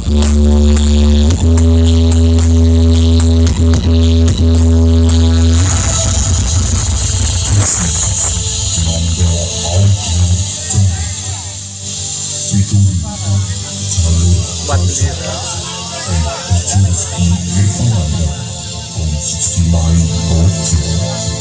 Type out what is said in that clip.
What is it? And teachers in Nirvana from 69 Baltimore.